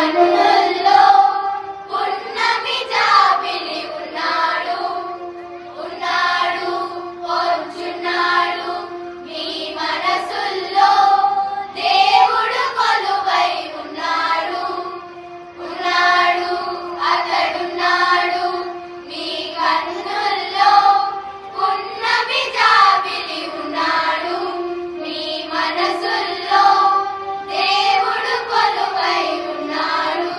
కన్నుల్లో పున్నమి జాబిలి ఉన్నాడు ఉన్నాడు వచ్చున్నాడు మీ మనసుల్లో దేవుడు కొలువై ఉన్నాడు ఉన్నాడు అతడున్నాడు మీ కన్నుల్లో పున్నమి జాబిలి ఉన్నాడు మీ మనసుల్లో దేవుడు కొలువై ఉన్నాడు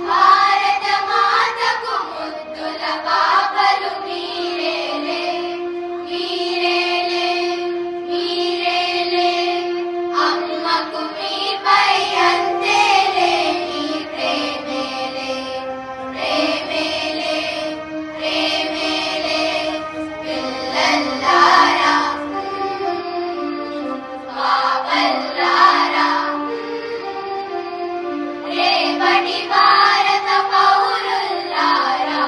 భారత మాతకు ముద్దుల పాపలు మీరేలే మీరేలే మీరేలే అమ్మకు మీపై అంతేలే మీ ప్రేమేలే ప్రేమేలే ప్రేమేలే పిల్లల్లారా పాపల్లారా రేపటి భారత పౌరుల్లారా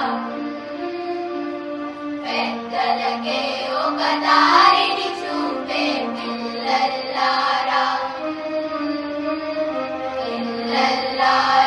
పెద్దలకే ఒక దారిని చూపే పిల్లల్లారా పిల్లల్లారా